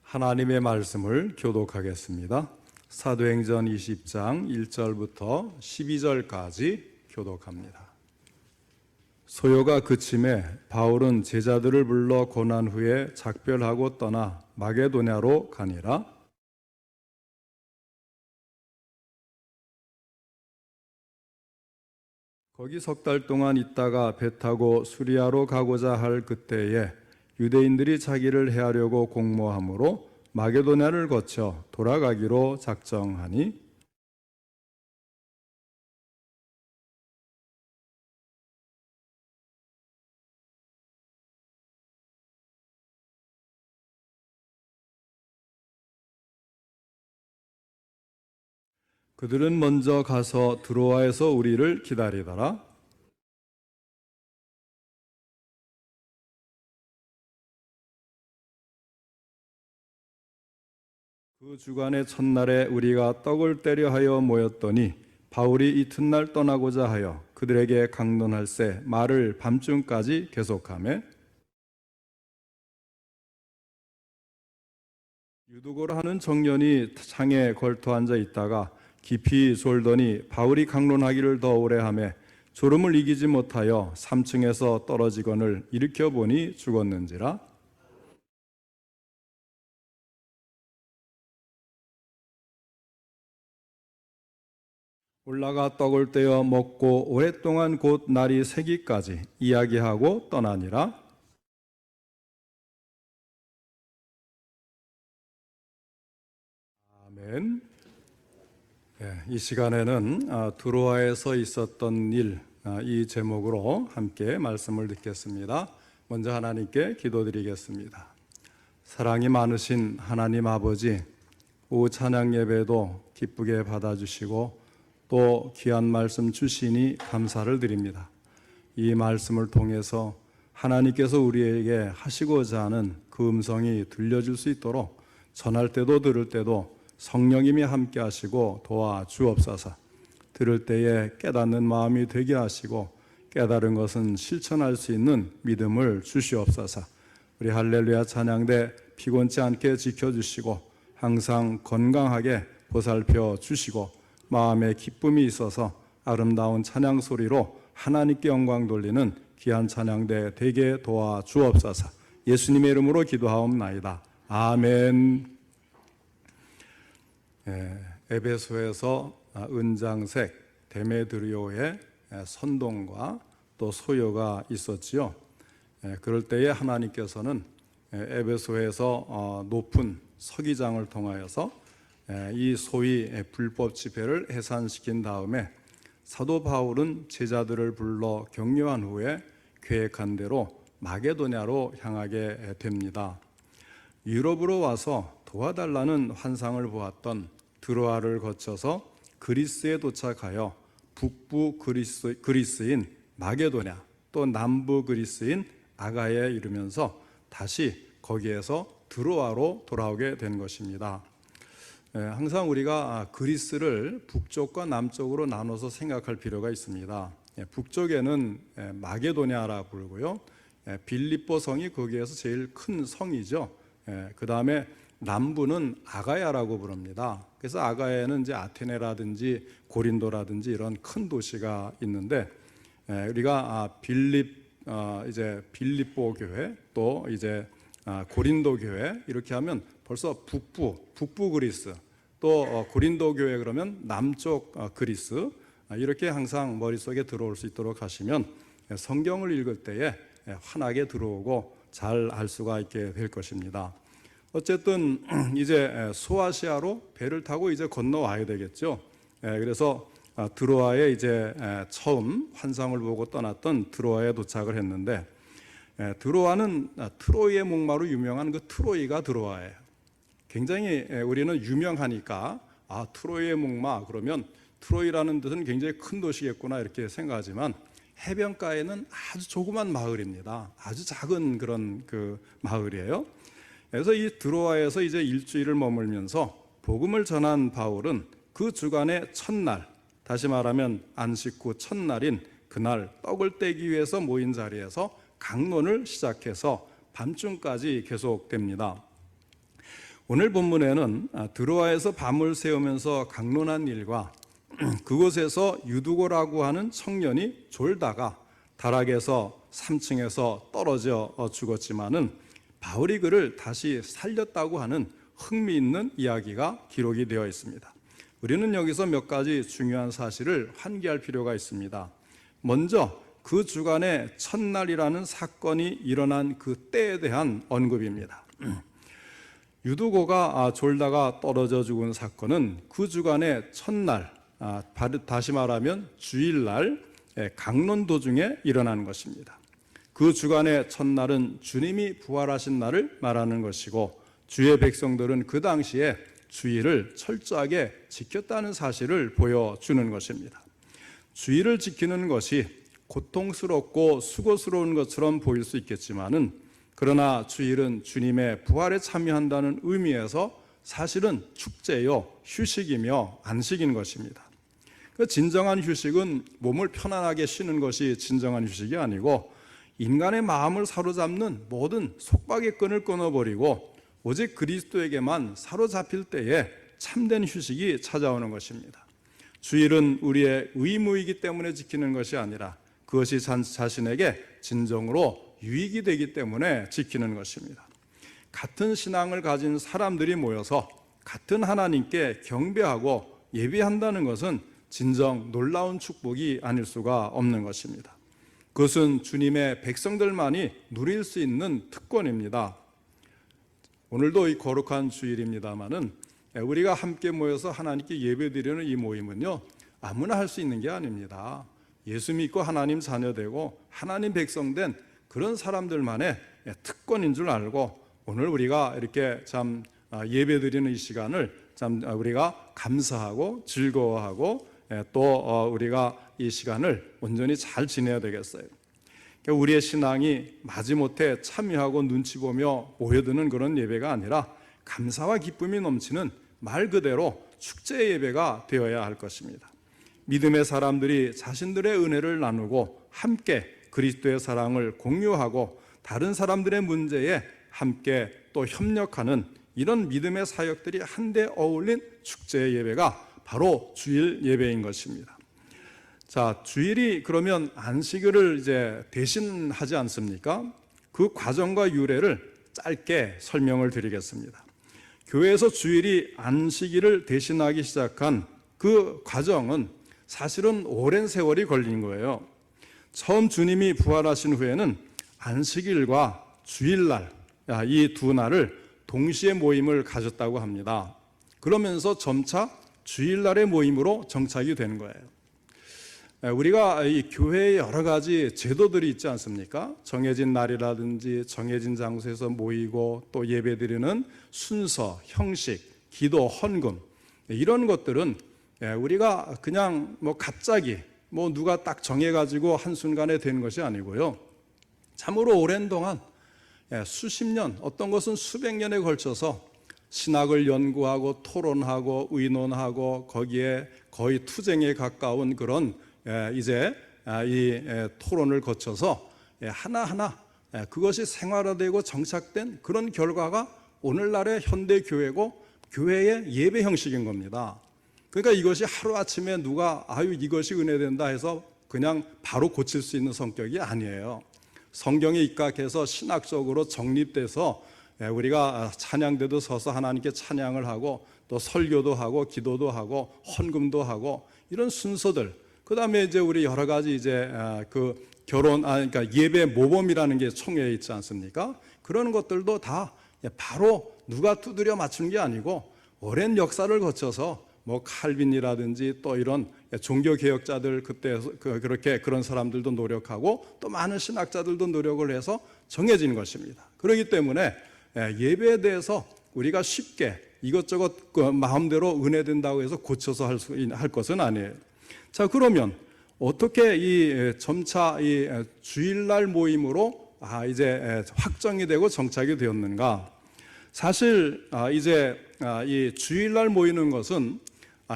하나님의 말씀을 교독하겠습니다. 사도행전 20장 1절부터 12절까지 교독합니다. 소요가 그침에 바울은 제자들을 불러 고난 후에 작별하고 떠나 마게도냐로 가니라. 거기 석 달 동안 있다가 배 타고 수리아로 가고자 할 그때에 유대인들이 자기를 해하려고 공모함으로 마게도냐를 거쳐 돌아가기로 작정하니 그들은 먼저 가서 드로아에서 우리를 기다리더라. 그 주간의 첫날에 우리가 떡을 떼려 하여 모였더니 바울이 이튿날 떠나고자 하여 그들에게 강론할세 말을 밤중까지 계속하며 유두고라 하는 청년이 창에 걸터 앉아 있다가 깊이 졸더니 바울이 강론하기를 더 오래 하며 졸음을 이기지 못하여 3층에서 떨어지거늘 일으켜 보니 죽었는지라. 올라가 떡을 떼어 먹고 오랫동안 곧 날이 새기까지 이야기하고 떠나니라. 아멘. 이 시간에는 드로아에서 있었던 일, 이 제목으로 함께 말씀을 듣겠습니다. 먼저 하나님께 기도드리겠습니다. 사랑이 많으신 하나님 아버지, 오후 찬양 예배도 기쁘게 받아주시고 또 귀한 말씀 주시니 감사를 드립니다. 이 말씀을 통해서 하나님께서 우리에게 하시고자 하는 그 음성이 들려질 수 있도록 전할 때도 들을 때도 성령님이 함께 하시고 도와주옵소서. 들을 때에 깨닫는 마음이 되게 하시고 깨달은 것은 실천할 수 있는 믿음을 주시옵소서. 우리 할렐루야 찬양대 피곤치 않게 지켜주시고 항상 건강하게 보살펴 주시고 마음에 기쁨이 있어서 아름다운 찬양 소리로 하나님께 영광 돌리는 귀한 찬양대 되게 도와주옵소서. 예수님의 이름으로 기도하옵나이다. 아멘. 에베소에서 은장색 데메드리오의 선동과 또 소요가 있었지요. 그럴 때에 하나님께서는 에베소에서 높은 서기장을 통하여서 이 소위 불법 지배를 해산시킨 다음에 사도 바울은 제자들을 불러 격려한 후에 계획한 대로 마게도냐로 향하게 됩니다. 유럽으로 와서 도와달라는 환상을 보았던 드로아를 거쳐서 그리스에 도착하여 북부 그리스인 마게도냐 또 남부 그리스인 아가야에 이르면서 다시 거기에서 드로아로 돌아오게 된 것입니다. 항상 우리가 그리스를 북쪽과 남쪽으로 나눠서 생각할 필요가 있습니다. 북쪽에는 마게도냐라고 부르고요. 빌립보 성이 거기에서 제일 큰 성이죠. 그 다음에 남부는 아가야라고 부릅니다. 그래서 아가야에는 이제 아테네라든지 고린도라든지 이런 큰 도시가 있는데 우리가 빌립보 교회 또 이제 고린도 교회 이렇게 하면 벌써 북부 그리스 또 고린도 교회 그러면 남쪽 그리스 이렇게 항상 머릿속에 들어올 수 있도록 하시면 성경을 읽을 때에 환하게 들어오고 잘 알 수가 있게 될 것입니다. 어쨌든 이제 소아시아로 배를 타고 이제 건너와야 되겠죠. 그래서 드로아에 이제 처음 환상을 보고 떠났던 드로아에 도착을 했는데 드로아는 트로이의 목마로 유명한 그 트로이가 드로아예요. 굉장히 우리는 유명하니까 트로이의 목마 그러면 트로이라는 뜻은 굉장히 큰 도시겠구나 이렇게 생각하지만 해변가에는 아주 조그만 마을입니다. 아주 작은 그런 그 마을이에요. 그래서 이 드로아에서 이제 일주일을 머물면서 복음을 전한 바울은 그 주간의 첫날, 다시 말하면 안식 후 첫날인 그날 떡을 떼기 위해서 모인 자리에서 강론을 시작해서 밤중까지 계속됩니다. 오늘 본문에는 드로아에서 밤을 새우면서 강론한 일과 그곳에서 유두고라고 하는 청년이 졸다가 다락에서 3층에서 떨어져 죽었지만은 바울이 그를 다시 살렸다고 하는 흥미있는 이야기가 기록이 되어 있습니다. 우리는 여기서 몇 가지 중요한 사실을 환기할 필요가 있습니다. 먼저 그 주간의 첫날이라는 사건이 일어난 그 때에 대한 언급입니다. 유두고가 졸다가 떨어져 죽은 사건은 그 주간의 첫날, 다시 말하면 주일날 강론 도중에 일어난 것입니다. 그 주간의 첫날은 주님이 부활하신 날을 말하는 것이고 주의 백성들은 그 당시에 주일을 철저하게 지켰다는 사실을 보여주는 것입니다. 주일을 지키는 것이 고통스럽고 수고스러운 것처럼 보일 수 있겠지만은 그러나 주일은 주님의 부활에 참여한다는 의미에서 사실은 축제요, 휴식이며 안식인 것입니다. 그 진정한 휴식은 몸을 편안하게 쉬는 것이 진정한 휴식이 아니고 인간의 마음을 사로잡는 모든 속박의 끈을 끊어버리고 오직 그리스도에게만 사로잡힐 때에 참된 휴식이 찾아오는 것입니다. 주일은 우리의 의무이기 때문에 지키는 것이 아니라 그것이 자신에게 진정으로 유익이 되기 때문에 지키는 것입니다. 같은 신앙을 가진 사람들이 모여서 같은 하나님께 경배하고 예배한다는 것은 진정 놀라운 축복이 아닐 수가 없는 것입니다. 그것은 주님의 백성들만이 누릴 수 있는 특권입니다. 오늘도 이 거룩한 주일입니다마는 우리가 함께 모여서 하나님께 예배드리는 이 모임은요, 아무나 할 수 있는 게 아닙니다. 예수 믿고 하나님 자녀되고 하나님 백성된 그런 사람들만의 특권인 줄 알고 오늘 우리가 이렇게 참 예배드리는 이 시간을 참 우리가 감사하고 즐거워하고 또 우리가 이 시간을 온전히 잘 지내야 되겠어요. 우리의 신앙이 마지못해 참여하고 눈치 보며 모여드는 그런 예배가 아니라 감사와 기쁨이 넘치는 말 그대로 축제 예배가 되어야 할 것입니다. 믿음의 사람들이 자신들의 은혜를 나누고 함께 그리스도의 사랑을 공유하고 다른 사람들의 문제에 함께 또 협력하는 이런 믿음의 사역들이 한데 어울린 축제 예배가 바로 주일 예배인 것입니다. 자, 주일이 그러면 안식일을 이제 대신하지 않습니까? 그 과정과 유래를 짧게 설명을 드리겠습니다. 교회에서 주일이 안식일을 대신하기 시작한 그 과정은 사실은 오랜 세월이 걸린 거예요. 처음 주님이 부활하신 후에는 안식일과 주일날, 이 두 날을 동시에 모임을 가졌다고 합니다. 그러면서 점차 주일날의 모임으로 정착이 된 거예요. 우리가 이 교회에 여러 가지 제도들이 있지 않습니까? 정해진 날이라든지 정해진 장소에서 모이고 또 예배드리는 순서, 형식, 기도, 헌금 이런 것들은 우리가 그냥 갑자기 누가 딱 정해가지고 한순간에 된 것이 아니고요. 참으로 오랜 동안 수십 년, 어떤 것은 수백 년에 걸쳐서 신학을 연구하고 토론하고 의논하고 거기에 거의 투쟁에 가까운 그런 이제 이 토론을 거쳐서 하나하나 그것이 생활화되고 정착된 그런 결과가 오늘날의 현대 교회고 교회의 예배 형식인 겁니다. 그러니까 이것이 하루아침에 누가 이것이 은혜된다 해서 그냥 바로 고칠 수 있는 성격이 아니에요. 성경에 입각해서 신학적으로 정립돼서 우리가 찬양대도 서서 하나님께 찬양을 하고 또 설교도 하고 기도도 하고 헌금도 하고 이런 순서들, 그 다음에 이제 우리 여러 가지 이제 그 그러니까 예배 모범이라는 게 총회에 있지 않습니까? 그런 것들도 다 바로 누가 두드려 맞추는 게 아니고 오랜 역사를 거쳐서 칼빈이라든지 또 이런 종교 개혁자들 그때 그렇게 그런 사람들도 노력하고 또 많은 신학자들도 노력을 해서 정해진 것입니다. 그렇기 때문에 예배에 대해서 우리가 쉽게 이것저것 마음대로 은혜된다고 해서 고쳐서 할 것은 아니에요. 자, 그러면 어떻게 이 점차 이 주일날 모임으로 이제 확정이 되고 정착이 되었는가? 사실 이제 이 주일날 모이는 것은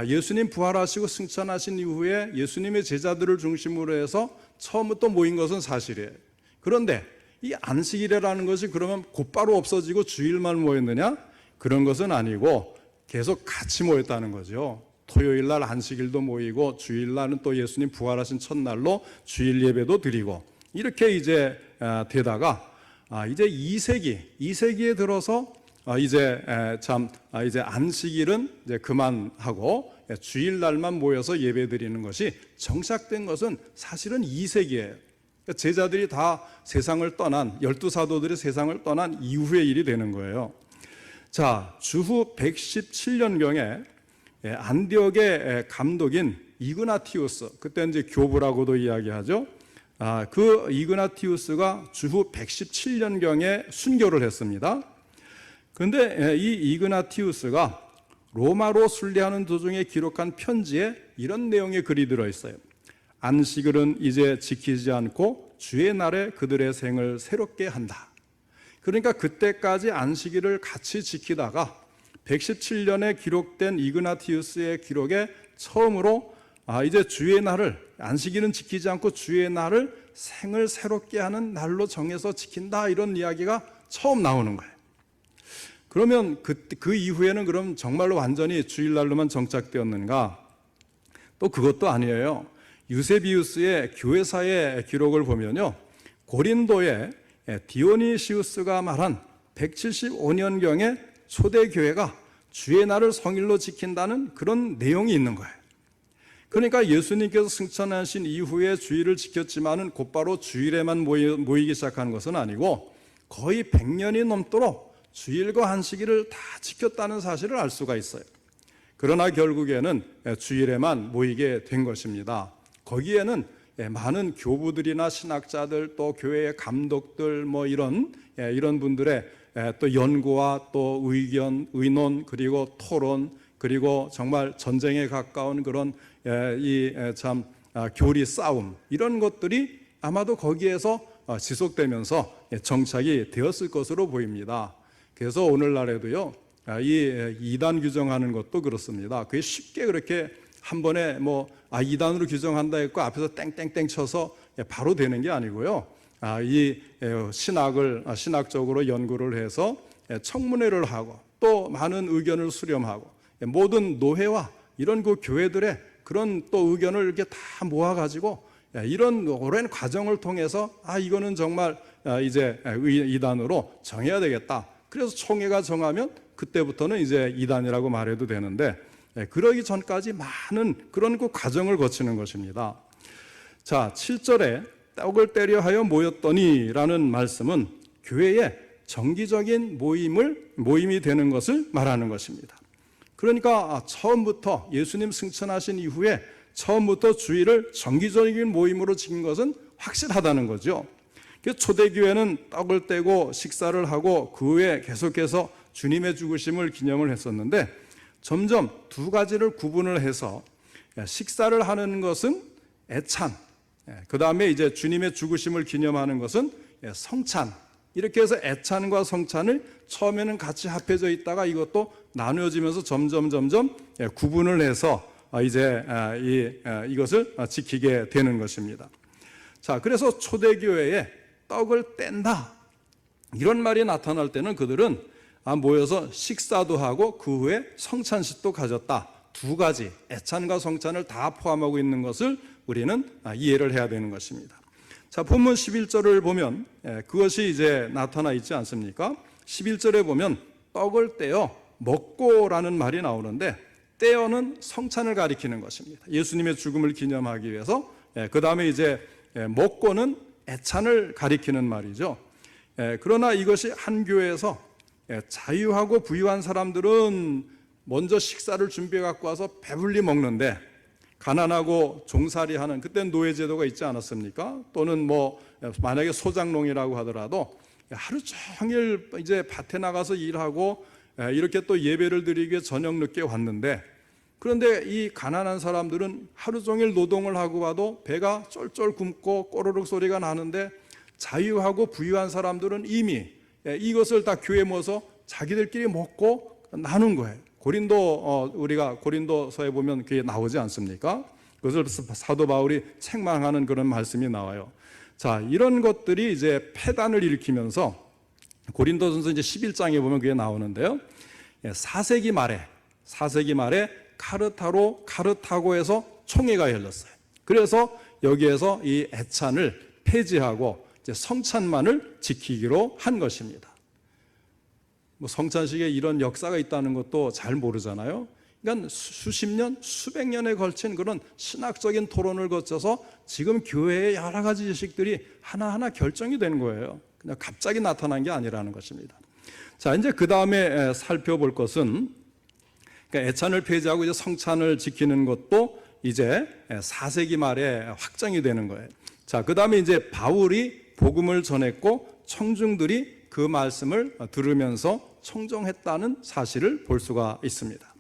예수님 부활하시고 승천하신 이후에 예수님의 제자들을 중심으로 해서 처음부터 모인 것은 사실이에요. 그런데 이 안식일이라는 것이 그러면 곧바로 없어지고 주일만 모였느냐? 그런 것은 아니고 계속 같이 모였다는 거죠. 토요일 날 안식일도 모이고 주일 날은 또 예수님 부활하신 첫날로 주일 예배도 드리고 이렇게 이제 되다가 이제 2세기에 들어서 이제 이제 안식일은 이제 그만하고 주일 날만 모여서 예배 드리는 것이 정착된 것은 사실은 2세기예요. 제자들이 다 세상을 떠난 12사도들이 세상을 떠난 이후의 일이 되는 거예요. 자, 주후 117년경에 안디옥의 감독인 이그나티우스, 그때 이제 교부라고도 이야기하죠. 그 이그나티우스가 주후 117년경에 순교를 했습니다. 그런데 이 이그나티우스가 로마로 순례하는 도중에 기록한 편지에 이런 내용의 글이 들어있어요. 안식일은 이제 지키지 않고 주의 날에 그들의 생을 새롭게 한다. 그러니까 그때까지 안식일을 같이 지키다가 117년에 기록된 이그나티우스의 기록에 처음으로 이제 주의 날을, 안식일은 지키지 않고 주의 날을 생을 새롭게 하는 날로 정해서 지킨다, 이런 이야기가 처음 나오는 거예요. 그러면 그 이후에는 그럼 정말로 완전히 주일날로만 정착되었는가? 또 그것도 아니에요. 유세비우스의 교회사의 기록을 보면요, 고린도에 디오니시우스가 말한 175년경에 초대교회가 주의 날을 성일로 지킨다는 그런 내용이 있는 거예요. 그러니까 예수님께서 승천하신 이후에 주일을 지켰지만은 곧바로 주일에만 모이기 시작한 것은 아니고 거의 100년이 넘도록 주일과 안식일을 다 지켰다는 사실을 알 수가 있어요. 그러나 결국에는 주일에만 모이게 된 것입니다. 거기에는 많은 교부들이나 신학자들, 또 교회의 감독들, 뭐 이런 분들의 또 연구와 또 의견, 의논, 그리고 토론, 그리고 정말 전쟁에 가까운 그런 교리 싸움, 이런 것들이 아마도 거기에서 지속되면서 정착이 되었을 것으로 보입니다. 그래서 오늘날에도요, 이 이단 규정하는 것도 그렇습니다. 그게 쉽게 그렇게 한 번에 이단으로 규정한다 했고 앞에서 땡땡땡 쳐서 바로 되는 게 아니고요. 이 신학적으로 연구를 해서 청문회를 하고 또 많은 의견을 수렴하고 모든 노회와 이런 그 교회들의 그런 또 의견을 이렇게 다 모아가지고 이런 오랜 과정을 통해서 이거는 정말 이제 이단으로 정해야 되겠다. 그래서 총회가 정하면 그때부터는 이제 이단이라고 말해도 되는데, 그러기 전까지 많은 그런 그 과정을 거치는 것입니다. 자, 7절에 떡을 때려 하여 모였더니 라는 말씀은 교회의 정기적인 모임이 되는 것을 말하는 것입니다. 그러니까 처음부터 예수님 승천하신 이후에 처음부터 주일을 정기적인 모임으로 지킨 것은 확실하다는 거죠. 초대교회는 떡을 떼고 식사를 하고 그 후에 계속해서 주님의 죽으심을 기념을 했었는데, 점점 두 가지를 구분을 해서 식사를 하는 것은 애찬, 그 다음에 이제 주님의 죽으심을 기념하는 것은 성찬, 이렇게 해서 애찬과 성찬을 처음에는 같이 합해져 있다가 이것도 나누어지면서 점점 구분을 해서 이제 이것을 지키게 되는 것입니다. 자, 그래서 초대교회에 떡을 뗀다, 이런 말이 나타날 때는 그들은 모여서 식사도 하고 그 후에 성찬식도 가졌다, 두 가지 애찬과 성찬을 다 포함하고 있는 것을 우리는 이해를 해야 되는 것입니다. 자, 본문 11절을 보면 그것이 이제 나타나 있지 않습니까? 11절에 보면 떡을 떼어 먹고라는 말이 나오는데, 떼어는 성찬을 가리키는 것입니다. 예수님의 죽음을 기념하기 위해서. 그 다음에 이제 먹고는 애찬을 가리키는 말이죠. 그러나 이것이 한 교회에서 자유하고 부유한 사람들은 먼저 식사를 준비해 갖고 와서 배불리 먹는데, 가난하고 종살이하는, 그때는 노예제도가 있지 않았습니까? 또는 만약에 소장농이라고 하더라도 하루 종일 이제 밭에 나가서 일하고 이렇게 또 예배를 드리기 위해 저녁 늦게 왔는데, 그런데 이 가난한 사람들은 하루 종일 노동을 하고 와도 배가 쫄쫄 굶고 꼬르륵 소리가 나는데, 자유하고 부유한 사람들은 이미 이것을 다 교회에 모아서 자기들끼리 먹고 나눈 거예요. 우리가 고린도서에 보면 그게 나오지 않습니까? 그것을 사도 바울이 책망하는 그런 말씀이 나와요. 자, 이런 것들이 이제 폐단을 일으키면서 고린도전서 이제 11장에 보면 그게 나오는데요. 4세기 말에 카르타고에서 총회가 열렸어요. 그래서 여기에서 이 애찬을 폐지하고 이제 성찬만을 지키기로 한 것입니다. 뭐 성찬식에 이런 역사가 있다는 것도 잘 모르잖아요. 그러니까 수십 년, 수백 년에 걸친 그런 신학적인 토론을 거쳐서 지금 교회의 여러 가지 지식들이 하나하나 결정이 되는 거예요. 그냥 갑자기 나타난 게 아니라는 것입니다. 자, 이제 그 다음에 살펴볼 것은, 그러니까 애찬을 폐지하고 이제 성찬을 지키는 것도 이제 4세기 말에 확정이 되는 거예요. 자, 그 다음에 이제 바울이 복음을 전했고 청중들이 그 말씀을 들으면서 청종했다는 사실을 볼 수가 있습니다.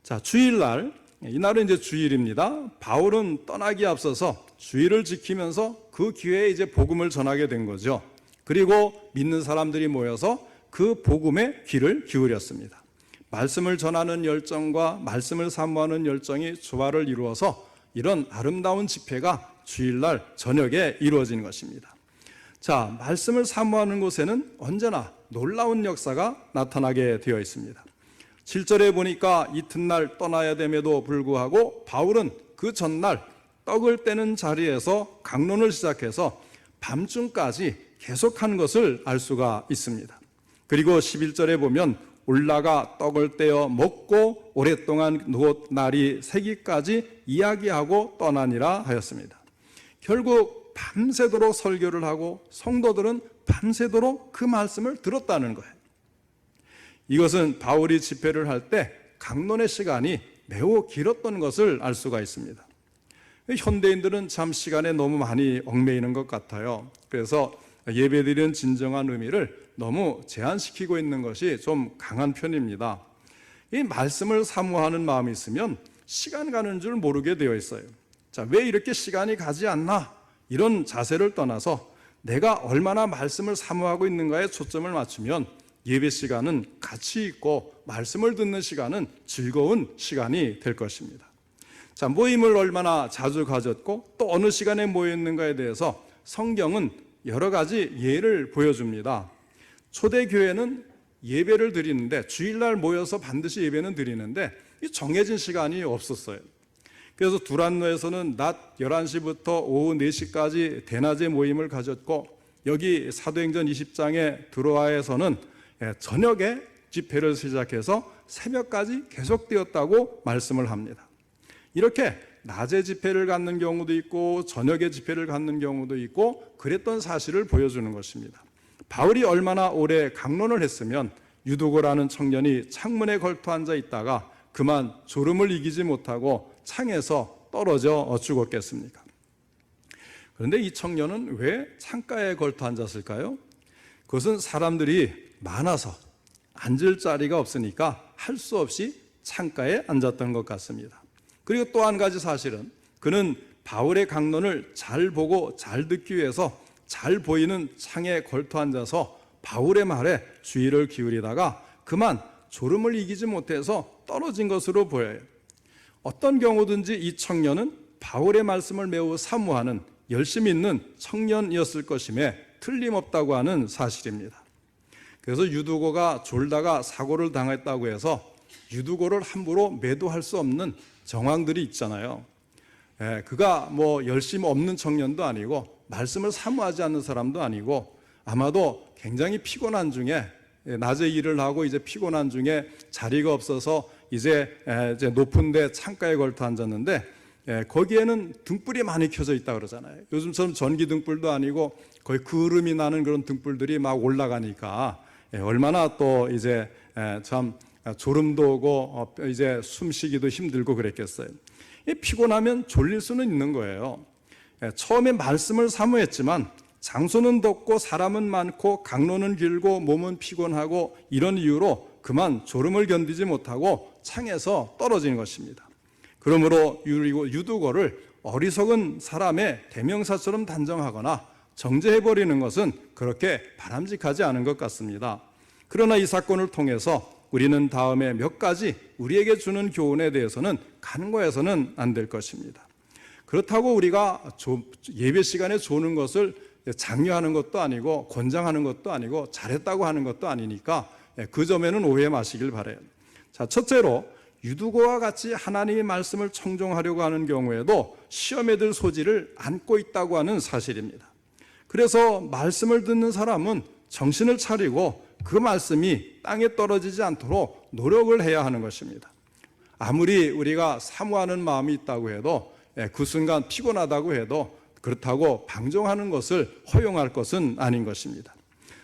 자, 주일날, 이날은 이제 주일입니다. 바울은 떠나기 앞서서 주일을 지키면서 그 기회에 이제 복음을 전하게 된 거죠. 그리고 믿는 사람들이 모여서 그 복음에 귀를 기울였습니다. 말씀을 전하는 열정과 말씀을 사모하는 열정이 조화를 이루어서 이런 아름다운 집회가 주일날 저녁에 이루어진 것입니다. 자, 말씀을 사모하는 곳에는 언제나 놀라운 역사가 나타나게 되어 있습니다. 7절에 보니까 이튿날 떠나야 됨에도 불구하고 바울은 그 전날 떡을 떼는 자리에서 강론을 시작해서 밤중까지 계속한 것을 알 수가 있습니다. 그리고 11절에 보면 올라가 떡을 떼어 먹고 오랫동안 날이 새기까지 이야기하고 떠나니라 하였습니다. 결국 밤새도록 설교를 하고 성도들은 밤새도록 그 말씀을 들었다는 거예요. 이것은 바울이 집회를 할 때 강론의 시간이 매우 길었던 것을 알 수가 있습니다. 현대인들은 참 시간에 너무 많이 얽매이는 것 같아요. 그래서 예배드리는 진정한 의미를 너무 제한시키고 있는 것이 좀 강한 편입니다. 이 말씀을 사모하는 마음이 있으면 시간 가는 줄 모르게 되어 있어요. 자, 왜 이렇게 시간이 가지 않나? 이런 자세를 떠나서 내가 얼마나 말씀을 사모하고 있는가에 초점을 맞추면 예배 시간은 가치 있고 말씀을 듣는 시간은 즐거운 시간이 될 것입니다. 자, 모임을 얼마나 자주 가졌고 또 어느 시간에 모였는가에 대해서 성경은 여러 가지 예를 보여줍니다. 초대교회는 예배를 드리는데 주일날 모여서 반드시 예배는 드리는데 이 정해진 시간이 없었어요. 그래서 두란노에서는 낮 11시부터 오후 4시까지 대낮에 모임을 가졌고 여기 사도행전 20장의 드로아에서는 저녁에 집회를 시작해서 새벽까지 계속되었다고 말씀을 합니다. 이렇게 낮에 집회를 갖는 경우도 있고 저녁에 집회를 갖는 경우도 있고 그랬던 사실을 보여주는 것입니다. 바울이 얼마나 오래 강론을 했으면 유두고라는 청년이 창문에 걸터 앉아 있다가 그만 졸음을 이기지 못하고 창에서 떨어져 죽었겠습니까? 그런데 이 청년은 왜 창가에 걸터 앉았을까요? 그것은 사람들이 많아서 앉을 자리가 없으니까 할 수 없이 창가에 앉았던 것 같습니다. 그리고 또 한 가지 사실은 그는 바울의 강론을 잘 보고 잘 듣기 위해서 잘 보이는 창에 걸터 앉아서 바울의 말에 주의를 기울이다가 그만 졸음을 이기지 못해서 떨어진 것으로 보여요. 어떤 경우든지 이 청년은 바울의 말씀을 매우 사모하는 열심 있는 청년이었을 것임에 틀림없다고 하는 사실입니다. 그래서 유두고가 졸다가 사고를 당했다고 해서 유두고를 함부로 매도할 수 없는 정황들이 있잖아요. 그가 뭐 열심 없는 청년도 아니고 말씀을 사모하지 않는 사람도 아니고 아마도 굉장히 피곤한 중에 낮에 일을 하고 이제 피곤한 중에 자리가 없어서 이제 높은 데 창가에 걸터 앉았는데 거기에는 등불이 많이 켜져 있다 그러잖아요. 요즘처럼 전기 등불도 아니고 거의 그을음이 나는 그런 등불들이 막 올라가니까 얼마나 또 이제 참 졸음도 오고 이제 숨쉬기도 힘들고 그랬겠어요. 피곤하면 졸릴 수는 있는 거예요. 처음에 말씀을 사모했지만 장소는 덥고 사람은 많고 강로는 길고 몸은 피곤하고 이런 이유로 그만 졸음을 견디지 못하고 창에서 떨어지는 것입니다. 그러므로 유두고를 어리석은 사람의 대명사처럼 단정하거나 정죄해버리는 것은 그렇게 바람직하지 않은 것 같습니다. 그러나 이 사건을 통해서 우리는 다음에 몇 가지 우리에게 주는 교훈에 대해서는 간과해서는 안 될 것입니다. 그렇다고 우리가 예배 시간에 조는 것을 장려하는 것도 아니고 권장하는 것도 아니고 잘했다고 하는 것도 아니니까 그 점에는 오해 마시길 바라요. 자, 첫째로 유두고와 같이 하나님의 말씀을 청종하려고 하는 경우에도 시험에 들 소지를 안고 있다고 하는 사실입니다. 그래서 말씀을 듣는 사람은 정신을 차리고 그 말씀이 땅에 떨어지지 않도록 노력을 해야 하는 것입니다. 아무리 우리가 사모하는 마음이 있다고 해도 그 순간 피곤하다고 해도 그렇다고 방종하는 것을 허용할 것은 아닌 것입니다.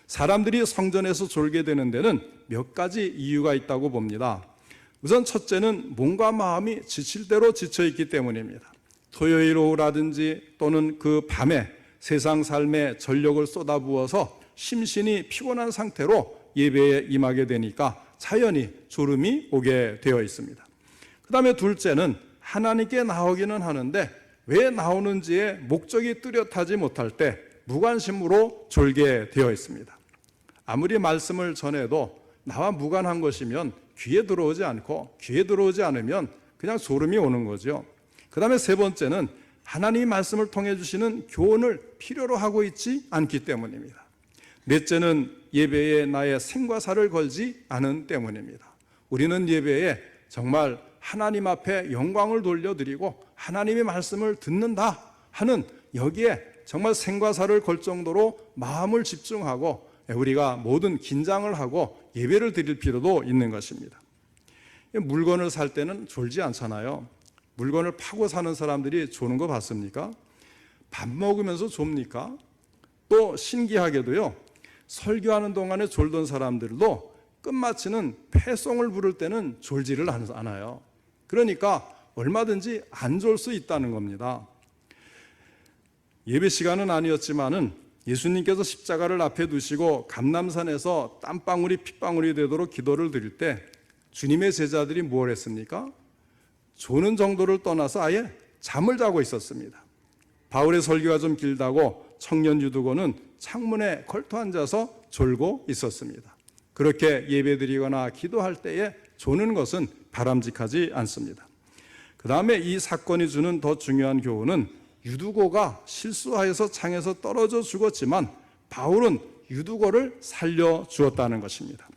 사람들이 성전에서 졸게 되는 데는 몇 가지 이유가 있다고 봅니다. 우선 첫째는 몸과 마음이 지칠 대로 지쳐있기 때문입니다. 토요일 오후라든지 또는 그 밤에 세상 삶에 전력을 쏟아부어서 심신이 피곤한 상태로 예배에 임하게 되니까 자연히 졸음이 오게 되어 있습니다. 그 다음에 둘째는 하나님께 나오기는 하는데 왜 나오는지에 목적이 뚜렷하지 못할 때 무관심으로 졸게 되어 있습니다. 아무리 말씀을 전해도 나와 무관한 것이면 귀에 들어오지 않고 귀에 들어오지 않으면 그냥 졸음이 오는 거죠. 그 다음에 세 번째는 하나님의 말씀을 통해 주시는 교훈을 필요로 하고 있지 않기 때문입니다. 넷째는 예배에 나의 생과 사를 걸지 않은 때문입니다. 우리는 예배에 정말 하나님 앞에 영광을 돌려드리고 하나님의 말씀을 듣는다 하는 여기에 정말 생과 사를 걸 정도로 마음을 집중하고 우리가 모든 긴장을 하고 예배를 드릴 필요도 있는 것입니다. 물건을 살 때는 졸지 않잖아요. 물건을 파고 사는 사람들이 조는 거 봤습니까? 밥 먹으면서 좁니까? 또 신기하게도요, 설교하는 동안에 졸던 사람들도 끝마치는 패송을 부를 때는 졸지를 않아요. 그러니까 얼마든지 안 졸 수 있다는 겁니다. 예배 시간은 아니었지만은 예수님께서 십자가를 앞에 두시고 감람산에서 땀방울이 핏방울이 되도록 기도를 드릴 때 주님의 제자들이 뭘 했습니까? 조는 정도를 떠나서 아예 잠을 자고 있었습니다. 바울의 설교가 좀 길다고 청년 유두고는 창문에 걸터 앉아서 졸고 있었습니다. 그렇게 예배드리거나 기도할 때에 조는 것은 바람직하지 않습니다. 그 다음에 이 사건이 주는 더 중요한 교훈은 유두고가 실수하여서 창에서 떨어져 죽었지만 바울은 유두고를 살려 주었다는 것입니다.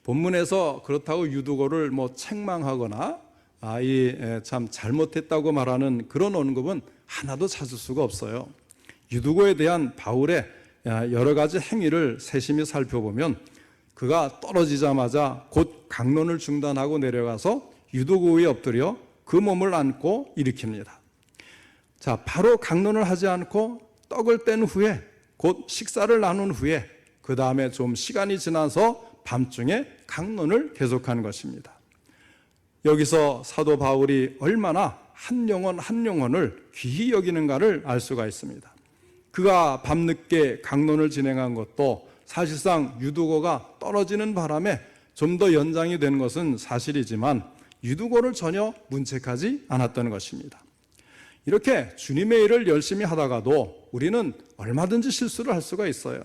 본문에서 그렇다고 유두고를 책망하거나 참 잘못했다고 말하는 그런 언급은 하나도 찾을 수가 없어요. 유두고에 대한 바울의 여러 가지 행위를 세심히 살펴보면 그가 떨어지자마자 곧 강론을 중단하고 내려가서 유두고 위에 엎드려 그 몸을 안고 일으킵니다. 자, 바로 강론을 하지 않고 떡을 뗀 후에 곧 식사를 나눈 후에 그 다음에 좀 시간이 지나서 밤중에 강론을 계속한 것입니다. 여기서 사도 바울이 얼마나 한 영혼 한 영혼을 귀히 여기는가를 알 수가 있습니다. 그가 밤늦게 강론을 진행한 것도 사실상 유두고가 떨어지는 바람에 좀 더 연장이 된 것은 사실이지만 유두고를 전혀 문책하지 않았던 것입니다. 이렇게 주님의 일을 열심히 하다가도 우리는 얼마든지 실수를 할 수가 있어요.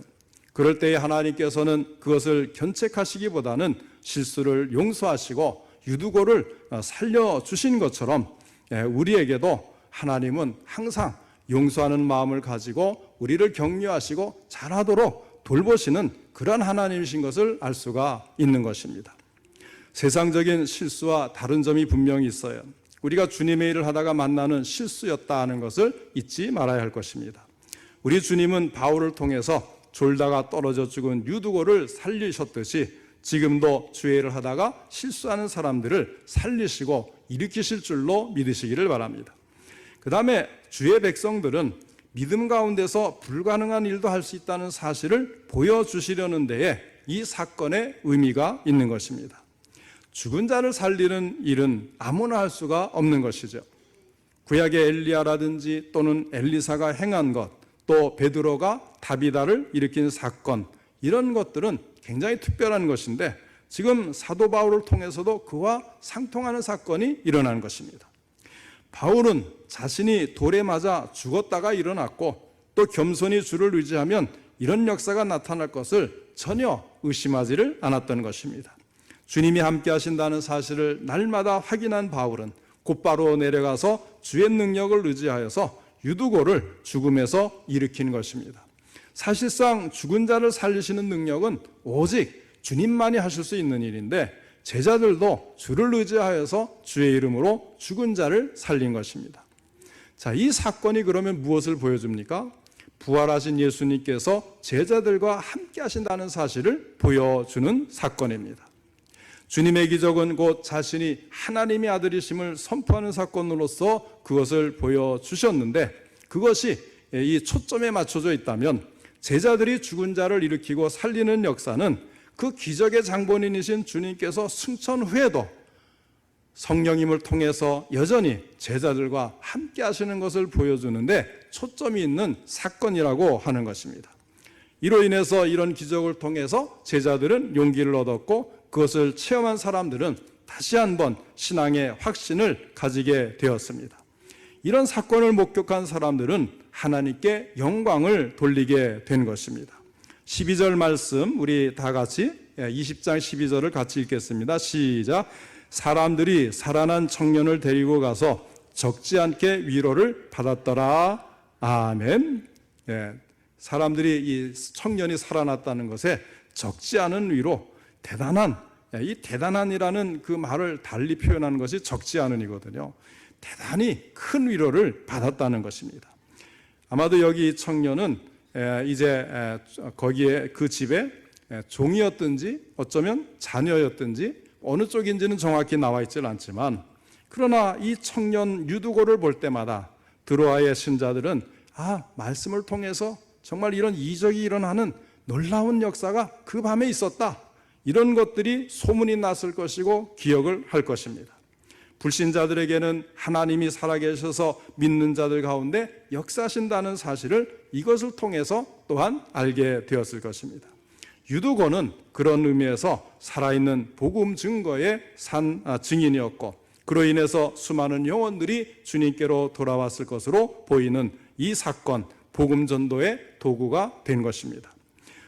그럴 때에 하나님께서는 그것을 견책하시기보다는 실수를 용서하시고 유두고를 살려주신 것처럼 우리에게도 하나님은 항상 용서하는 마음을 가지고 우리를 격려하시고 잘하도록 돌보시는 그런 하나님이신 것을 알 수가 있는 것입니다. 세상적인 실수와 다른 점이 분명히 있어요. 우리가 주님의 일을 하다가 만나는 실수였다 하는 것을 잊지 말아야 할 것입니다. 우리 주님은 바울을 통해서 졸다가 떨어져 죽은 유두고를 살리셨듯이 지금도 주의 일을 하다가 실수하는 사람들을 살리시고 일으키실 줄로 믿으시기를 바랍니다. 그 다음에 주의 백성들은 믿음 가운데서 불가능한 일도 할 수 있다는 사실을 보여주시려는 데에 이 사건의 의미가 있는 것입니다. 죽은 자를 살리는 일은 아무나 할 수가 없는 것이죠. 구약의 엘리야라든지 또는 엘리사가 행한 것, 또 베드로가 다비다를 일으킨 사건, 이런 것들은 굉장히 특별한 것인데 지금 사도 바울을 통해서도 그와 상통하는 사건이 일어난 것입니다. 바울은 자신이 돌에 맞아 죽었다가 일어났고 또 겸손히 주를 의지하면 이런 역사가 나타날 것을 전혀 의심하지를 않았던 것입니다. 주님이 함께 하신다는 사실을 날마다 확인한 바울은 곧바로 내려가서 주의 능력을 의지하여서 유두고를 죽음에서 일으킨 것입니다. 사실상 죽은 자를 살리시는 능력은 오직 주님만이 하실 수 있는 일인데 제자들도 주를 의지하여서 주의 이름으로 죽은 자를 살린 것입니다. 자, 이 사건이 그러면 무엇을 보여줍니까? 부활하신 예수님께서 제자들과 함께 하신다는 사실을 보여주는 사건입니다. 주님의 기적은 곧 자신이 하나님의 아들이심을 선포하는 사건으로서 그것을 보여주셨는데, 그것이 이 초점에 맞춰져 있다면 제자들이 죽은 자를 일으키고 살리는 역사는 그 기적의 장본인이신 주님께서 승천 후에도 성령님을 통해서 여전히 제자들과 함께 하시는 것을 보여주는데 초점이 있는 사건이라고 하는 것입니다. 이로 인해서 이런 기적을 통해서 제자들은 용기를 얻었고, 그것을 체험한 사람들은 다시 한번 신앙의 확신을 가지게 되었습니다. 이런 사건을 목격한 사람들은 하나님께 영광을 돌리게 된 것입니다. 12절 말씀 우리 다 같이 20장 12절을 같이 읽겠습니다. 시작. 사람들이 살아난 청년을 데리고 가서 적지 않게 위로를 받았더라. 아멘. 사람들이 이 청년이 살아났다는 것에 적지 않은 위로, 대단한, 이 대단한이라는 그 말을 달리 표현하는 것이 적지 않은이거든요. 대단히 큰 위로를 받았다는 것입니다. 아마도 여기 이 청년은 이제 거기에 그 집에 종이었든지 어쩌면 자녀였든지 어느 쪽인지는 정확히 나와 있질 않지만, 그러나 이 청년 유두고를 볼 때마다 드로아의 신자들은 말씀을 통해서 정말 이런 이적이 일어나는 놀라운 역사가 그 밤에 있었다, 이런 것들이 소문이 났을 것이고 기억을 할 것입니다. 불신자들에게는 하나님이 살아계셔서 믿는 자들 가운데 역사하신다는 사실을 이것을 통해서 또한 알게 되었을 것입니다. 유두고는 그런 의미에서 살아있는 복음 증거의 증인이었고, 그로 인해서 수많은 영혼들이 주님께로 돌아왔을 것으로 보이는 이 사건, 복음 전도의 도구가 된 것입니다.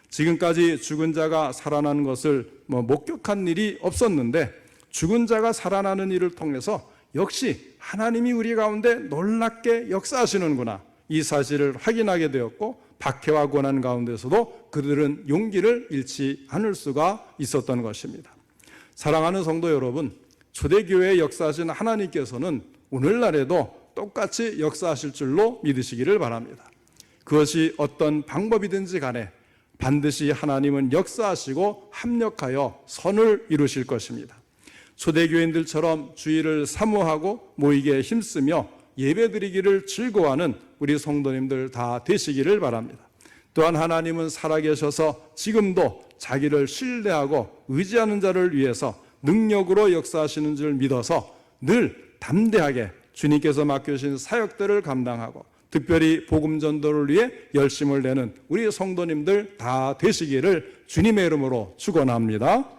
지금까지 죽은 자가 살아나는 것을 목격한 일이 없었는데, 죽은 자가 살아나는 일을 통해서 역시 하나님이 우리 가운데 놀랍게 역사하시는구나, 이 사실을 확인하게 되었고, 박해와 고난 가운데서도 그들은 용기를 잃지 않을 수가 있었던 것입니다. 사랑하는 성도 여러분, 초대교회에 역사하신 하나님께서는 오늘날에도 똑같이 역사하실 줄로 믿으시기를 바랍니다. 그것이 어떤 방법이든지 간에 반드시 하나님은 역사하시고 합력하여 선을 이루실 것입니다. 초대교인들처럼 주의를 사모하고 모이게 힘쓰며 예배드리기를 즐거워하는 우리 성도님들 다 되시기를 바랍니다. 또한 하나님은 살아계셔서 지금도 자기를 신뢰하고 의지하는 자를 위해서 능력으로 역사하시는 줄 믿어서 늘 담대하게 주님께서 맡겨주신 사역들을 감당하고 특별히 복음 전도를 위해 열심을 내는 우리 성도님들 다 되시기를 주님의 이름으로 축원합니다.